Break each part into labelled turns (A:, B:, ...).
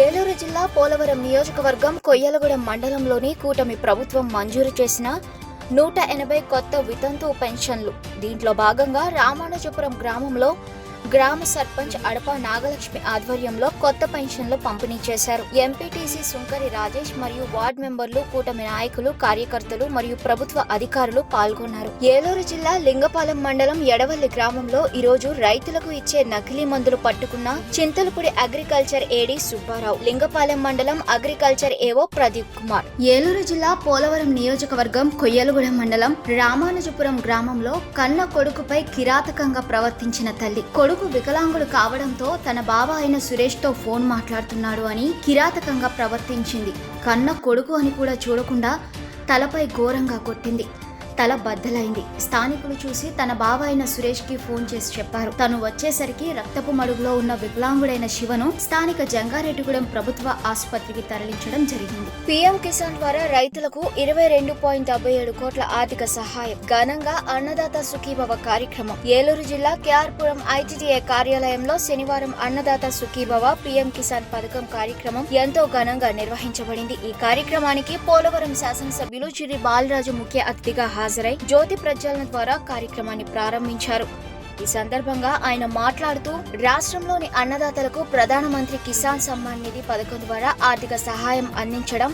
A: ఏలూరు జిల్లా పోలవరం నియోజకవర్గం కొయ్యలగూడెం మండలంలోని కూటమి ప్రభుత్వం మంజూరు చేసిన 180 కొత్త వితంతు పెన్షన్లు. దీంట్లో భాగంగా రామానుజపురం గ్రామంలో గ్రామ సర్పంచ్ అడప నాగలక్ష్మి ఆధ్వర్యంలో కొత్త పెన్షన్లు పంపిణీ చేశారు. ఎంపీటీసీ సుంకరి రాజేష్ మరియు వార్డు మెంబర్లు, కూటమి నాయకులు, కార్యకర్తలు మరియు ప్రభుత్వ అధికారులు పాల్గొన్నారు. ఏలూరు జిల్లా లింగపాలెం మండలం ఎడవల్లి గ్రామంలో ఈరోజు రైతులకు ఇచ్చే నకిలీ మందులు పట్టుకున్న చింతలపూడి అగ్రికల్చర్ ఏడీ సుబ్బారావు, లింగపాలెం మండలం అగ్రికల్చర్ ఏవో ప్రదీప్ కుమార్. ఏలూరు జిల్లా పోలవరం నియోజకవర్గం కొయ్యలగూడెం మండలం రామానుజపురం గ్రామంలో కన్న కొడుకుపై కిరాతకంగా ప్రవర్తించిన తల్లి. కొడుకు వికలాంగుడు కావడంతో తన బావ అయిన సురేష్ తో ఫోన్ మాట్లాడుతున్నాడు అని కిరాతకంగా ప్రవర్తించింది. కన్న కొడుకు అని కూడా చూడకుండా తలపై ఘోరంగా కొట్టింది. తల బద్దలైంది. స్థానికులు చూసి తన బావ అయిన సురేష్ కి ఫోన్ చేసి చెప్పారు. తను వచ్చేసరికి రక్తపు మడుగులో ఉన్న వికలాంగుడైన శివను స్థానిక జంగారెడ్డిగూడెం ప్రభుత్వ ఆసుపత్రికి తరలించడం జరిగింది. పీఎం కిసాన్ ద్వారా రైతులకు 22.57 కోట్ల ఆర్థిక సహాయం. ఘనంగా అన్నదాత సుఖీభవ కార్యక్రమం. ఏలూరు జిల్లా కేఆర్పురం ఐటీడీఏ కార్యాలయంలో శనివారం అన్నదాత సుఖీభవ పీఎం కిసాన్ పథకం కార్యక్రమం ఎంతో ఘనంగా నిర్వహించబడింది. ఈ కార్యక్రమానికి పోలవరం శాసనసభ్యులు చిర్రి బాలరాజు ముఖ్య అతిథిగా హాజరై జ్యోతి ప్రజ్వలన ద్వారా కార్యక్రమాన్ని ప్రారంభించారు. ఈ సందర్భంగా ఆయన మాట్లాడుతూ రాష్ట్రంలోని అన్నదాతలకు ప్రధానమంత్రి కిసాన్ సమ్మాన్ నిధి పథకం ద్వారా ఆర్థిక సహాయం అందించడం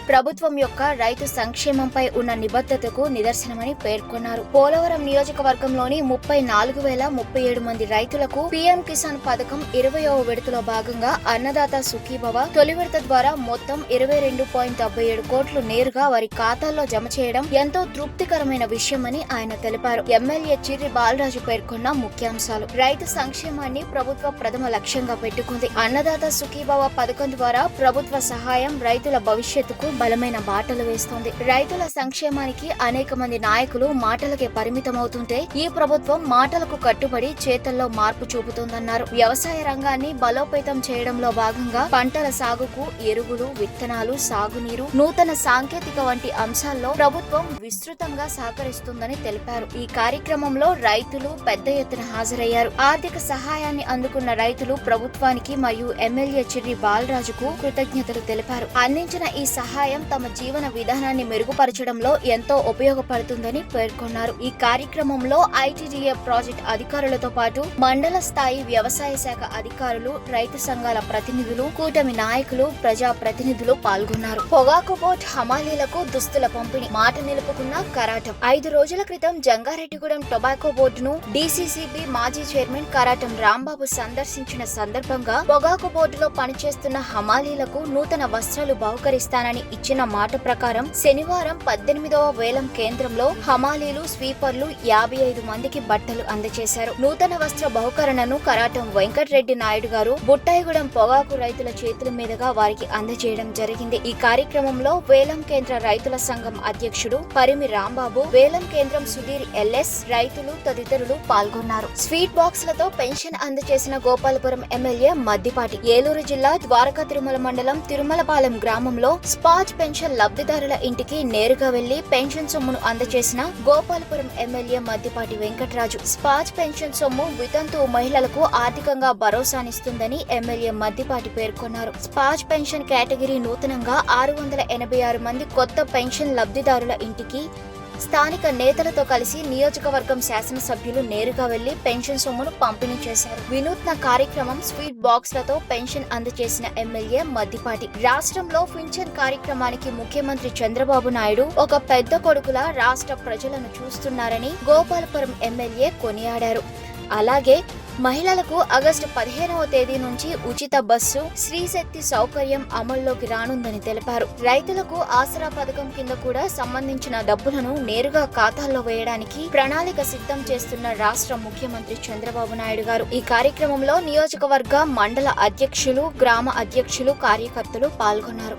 A: ప్రభుత్వం యొక్క రైతు సంక్షేమంపై ఉన్న నిబద్ధతకు నిదర్శనమని పేర్కొన్నారు. పోలవరం నియోజకవర్గంలోని 34,037 మంది రైతులకు పీఎం కిసాన్ పథకం 20వ విడతలో భాగంగా అన్నదాత సుఖీభవ తొలి విడత ద్వారా మొత్తం 22.57 కోట్లు నేరుగా వారి ఖాతాల్లో జమ చేయడం ఎంతో తృప్తికరమైన విషయమని ఆయన తెలిపారు. ఎమ్మెల్యే చిర్రి బాలరాజు పేర్కొన్న ముఖ్యాంశాలు: రైతు సంక్షేమాన్ని ప్రభుత్వ ప్రథమ లక్ష్యంగా పెట్టుకుంది. అన్నదాత సుఖీభవ పథకం ద్వారా ప్రభుత్వ సహాయం రైతుల భవిష్యత్తుకు బలమైన బాటలు వేస్తోంది. రైతుల సంక్షేమానికి అనేక మంది నాయకులు మాటలకే పరిమితమవుతుంటే ఈ ప్రభుత్వం మాటలకు కట్టుబడి చేతల్లో మార్పు చూపుతోందన్నారు. వ్యవసాయ రంగాన్ని బలోపేతం చేయడంలో భాగంగా పంటల సాగుకు ఎరువులు, విత్తనాలు, సాగునీరు, నూతన సాంకేతిక వంటి అంశాల్లో ప్రభుత్వం విస్తృతంగా సహకరిస్తుందని తెలిపారు. ఈ కార్యక్రమంలో రైతులు పెద్ద ఎత్తున హాజరయ్యారు. ఆర్థిక సహాయాన్ని అందుకున్న రైతులు ప్రభుత్వానికి మరియు ఎమ్మెల్యే చిర్రి బాలరాజుకు కృతజ్ఞతలు తెలిపారు. అందించిన ఈ సహాయం తమ జీవన విధానాన్ని మెరుగుపరచడంలో ఎంతో ఉపయోగపడుతుందని పేర్కొన్నారు. ఈ కార్యక్రమంలో ఐటీడీఏ ప్రాజెక్ట్ అధికారులతో పాటు మండల స్థాయి వ్యవసాయ శాఖ అధికారులు, రైతు సంఘాల ప్రతినిధులు, కూటమి నాయకులు, ప్రజా ప్రతినిధులు పాల్గొన్నారు. పొగాకు బోట్ హమాలీలకు దుస్తుల పంపిణీ. మాట నిలుపుకున్న కరాటం. 5 రోజుల క్రితం జంగారెడ్డిగూడెం టొబాకో బోర్డును డీసీసీబీ మాజీ చైర్మన్ కరాటం రాంబాబు సందర్శించిన సందర్భంగా పొగాకు బోర్డులో పనిచేస్తున్న హమాలీలకు నూతన వస్త్రాలు బహుకరిస్తానని ఇచ్చిన మాట ప్రకారం శనివారం 18వ వేలం కేంద్రంలో హమాలీలు, స్వీపర్లు 55 మందికి బట్టలు అందజేశారు. నూతన వస్త్ర బహుకరణను కరాటం వెంకటరెడ్డి నాయుడు గారు బుట్టాయిగూడెం పొగాకు రైతుల చేతుల మీదుగా వారికి అందజేయడం జరిగింది. ఈ కార్యక్రమంలో వేలం కేంద్ర రైతుల సంఘం అధ్యక్షుడు పరిమి రాంబాబు, వేలం కేంద్రం సుధీర్ ఎల్ఎస్, రైతులు తదితరులు పాల్గొన్నారు. స్వీట్ బాక్సులతో పెన్షన్ అందజేసిన గోపాలపురం ఎమ్మెల్యే మద్దిపాటి. ఏలూరు జిల్లా ద్వారకా తిరుమల మండలం తిరుమలపాలెం గ్రామంలో స్పాజ్ పెన్షన్ లబ్ధిదారుల ఇంటికి నేరుగా వెళ్లి పెన్షన్ సొమ్మును అందజేసిన Gopalapuram MLA Maddipati Venkataraju. Spouse pension సొమ్ము వితంతు మహిళలకు ఆర్థికంగా భరోసానిస్తుందని ఎమ్మెల్యే మద్దిపాటి పేర్కొన్నారు. స్పాజ్ పెన్షన్ కేటగిరీ నూతనంగా 686 మంది కొత్త పెన్షన్ లబ్ధిదారుల ఇంటికి స్థానిక నేతలతో కలిసి నియోజకవర్గం శాసనసభ్యులు నేరుగా వెళ్లి పెన్షన్ సొమ్మును పంపిణీ చేశారు. వినూత్న కార్యక్రమం స్వీట్ బాక్స్లతో పెన్షన్ అందజేసిన ఎమ్మెల్యే మద్దిపాటి. రాష్ట్రంలో పింఛన్ కార్యక్రమానికి ముఖ్యమంత్రి చంద్రబాబు నాయుడు ఒక పెద్ద కొడుకులా రాష్ట్ర ప్రజలను చూస్తున్నారని గోపాలపురం ఎమ్మెల్యే కొనియాడారు. అలాగే మహిళలకు ఆగస్టు 15వ తేదీ నుంచి ఉచిత బస్సు, శ్రీశక్తి సౌకర్యం అమల్లోకి రానుందని తెలిపారు. రైతులకు ఆసరా పథకం కింద కూడా సంబంధించిన డబ్బులను నేరుగా ఖాతాల్లో వేయడానికి ప్రణాళిక సిద్ధం చేస్తున్న రాష్ట్ర ముఖ్యమంత్రి చంద్రబాబు నాయుడు గారు. ఈ కార్యక్రమంలో నియోజకవర్గ, మండల అధ్యక్షులు, గ్రామ అధ్యక్షులు, కార్యకర్తలు పాల్గొన్నారు.